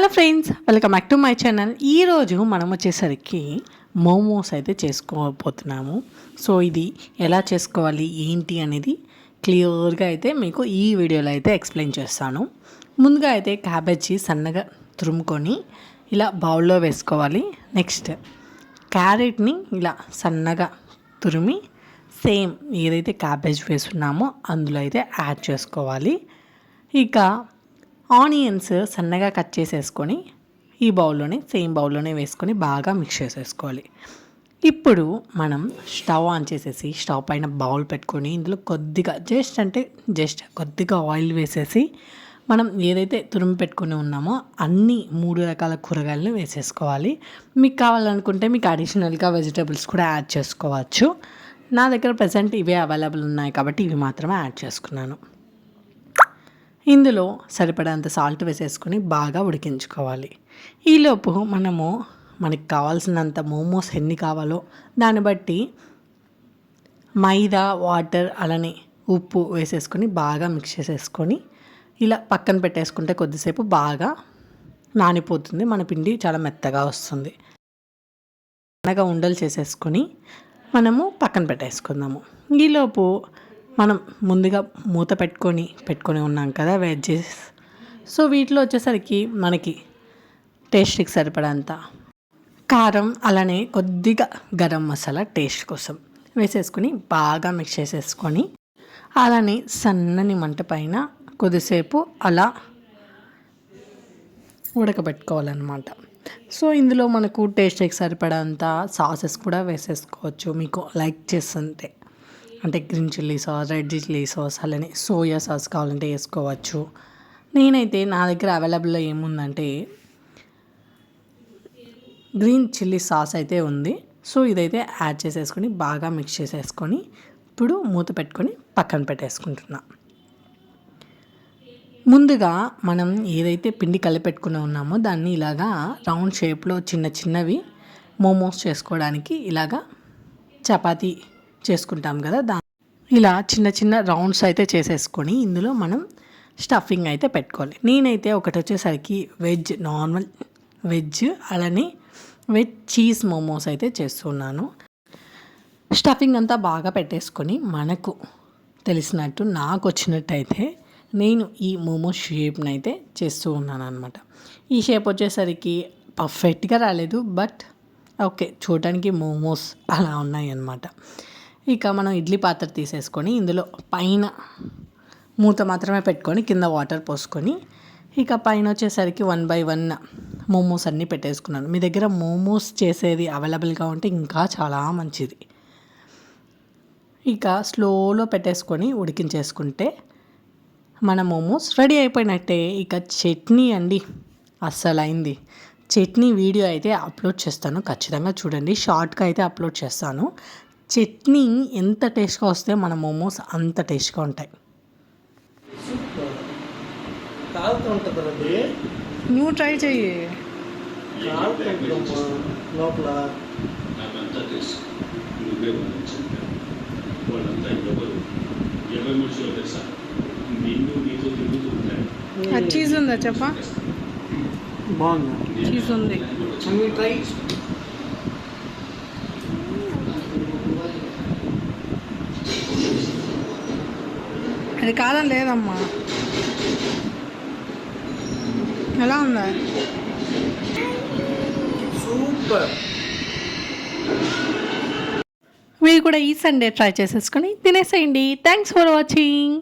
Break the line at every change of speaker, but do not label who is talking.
Hello friends, welcome back to my channel. ఈరోజు మనం వచ్చేసరికి మోమోస్ అయితే చేసుకోబోతున్నాము. సో ఇది ఎలా చేసుకోవాలి ఏంటి అనేది క్లియర్గా అయితే మీకు ఈ వీడియోలో అయితే ఎక్స్ప్లెయిన్ చేస్తాను. ముందుగా అయితే క్యాబేజీ సన్నగా తురుముకొని ఇలా బౌల్లో వేసుకోవాలి. నెక్స్ట్ క్యారెట్ని ఇలా సన్నగా తురిమి సేమ్ ఏదైతే క్యాబేజ్ వేస్తున్నామో అందులో అయితే యాడ్ చేసుకోవాలి. ఇక ఆనియన్స్ సన్నగా కట్ చేసేసుకొని ఈ సేమ్ బౌల్లోనే వేసుకొని బాగా మిక్స్ చేసేసుకోవాలి. ఇప్పుడు మనం స్టవ్ ఆన్ చేసేసి స్టవ్ పైన బౌల్ పెట్టుకొని ఇందులో కొద్దిగా జస్ట్ కొద్దిగా ఆయిల్ వేసేసి మనం ఏదైతే తురిమి పెట్టుకుని ఉన్నామో అన్ని 3 రకాల కూరగాయలను వేసేసుకోవాలి. మీకు కావాలనుకుంటే మీకు అడిషనల్గా వెజిటేబుల్స్ కూడా యాడ్ చేసుకోవచ్చు. నా దగ్గర ప్రజెంట్ ఇవే అవైలబుల్ ఉన్నాయి కాబట్టి ఇవి మాత్రమే యాడ్ చేసుకున్నాను. ఇందులో సరిపడంత సాల్ట్ వేసేసుకొని బాగా ఉడికించుకోవాలి. ఈలోపు మనకి కావాల్సినంత మోమోస్ ఎన్ని కావాలో దాన్ని బట్టి మైదా, వాటర్ అలానే ఉప్పు వేసేసుకొని బాగా మిక్స్ చేసేసుకొని ఇలా పక్కన పెట్టేసుకుంటే కొద్దిసేపు బాగా నానిపోతుంది. మన పిండి చాలా మెత్తగా వస్తుంది. బాగా ఉండలు చేసేసుకొని మనము పక్కన పెట్టేసుకుందాము. ఈలోపు మనం ముందుగా మూత పెట్టుకొని ఉన్నాం కదా వెజ్జెస్. సో వీటిలో వచ్చేసరికి మనకి టేస్ట్కి సరిపడంత కారం అలానే కొద్దిగా గరం మసాలా టేస్ట్ కోసం వేసేసుకొని బాగా మిక్స్ చేసేసుకొని అలానే సన్నని మంట పైన కొద్దిసేపు అలా ఉడకబెట్టుకోవాలన్నమాట. సో ఇందులో మనకు టేస్ట్కి సరిపడంత సాసెస్ కూడా వేసేసుకోవచ్చు మీకు లైక్ చేస్తుంటే. అంటే green chilli sauce, red chilli sauce అలానే సోయా సాస్ కావాలంటే వేసుకోవచ్చు. నేనైతే నా దగ్గర అవైలబుల్లో ఏముందంటే గ్రీన్ చిల్లీ సాస్ అయితే ఉంది. సో ఇదైతే యాడ్ చేసేసుకొని బాగా మిక్స్ చేసేసుకొని ఇప్పుడు మూత పెట్టుకొని పక్కన పెట్టేసుకుంటున్నా. ముందుగా మనం ఏదైతే పిండి కలిపెట్టుకుని ఉన్నామో దాన్ని ఇలాగా రౌండ్ షేప్లో చిన్నవి మోమోస్ చేసుకోవడానికి ఇలాగా చపాతీ చేసుకుంటాం కదా, ఇలా చిన్న రౌండ్స్ అయితే చేసేసుకొని ఇందులో మనం స్టఫింగ్ అయితే పెట్టుకోవాలి. నేనైతే ఒకటి వచ్చేసరికి నార్మల్ వెజ్ అలానే వెజ్ చీజ్ మోమోస్ అయితే చేస్తున్నాను. స్టఫింగ్ అంతా బాగా పెట్టేసుకొని మనకు తెలిసినట్టు నాకు వచ్చినట్టయితే నేను ఈ మోమోస్ షేప్ని అయితే చేస్తూ ఉన్నాను అనమాట. ఈ షేప్ వచ్చేసరికి పర్ఫెక్ట్గా రాలేదు, బట్ ఓకే, చూడడానికి మోమోస్ అలా ఉన్నాయి అన్నమాట. ఇక మనం ఇడ్లీ పాత్ర తీసేసుకొని ఇందులో పైన మూత మాత్రమే పెట్టుకొని కింద వాటర్ పోసుకొని ఇక పైన వచ్చేసరికి 1 by 1 మోమోస్ అన్నీ పెట్టేసుకున్నాను. మీ దగ్గర మోమోస్ చేసేది అవైలబుల్గా ఉంటే ఇంకా చాలా మంచిది. ఇక స్లోలో పెట్టేసుకొని ఉడికించేసుకుంటే మన మోమోస్ రెడీ అయిపోయినట్టే. ఇక చట్నీ అండి అస్సలైంది. చట్నీ వీడియో అయితే అప్లోడ్ చేస్తాను, ఖచ్చితంగా చూడండి. షార్ట్గా అయితే అప్లోడ్ చేస్తాను. చట్నీ ఎంత టేస్ట్గా వస్తే మన మోమోస్ అంత టేస్ట్గా ఉంటాయి. నువ్వు ట్రై చెయ్యి. చీజ్ ఉందా చెప్పా? బాగుంది, చీజ్ ఉంది. అది కాదని లేదమ్మా. ఎలా ఉందా? సూపర్. మీరు కూడా ఈ సండే ట్రై చేసేసుకొని తినేసేయండి. Thanks for watching.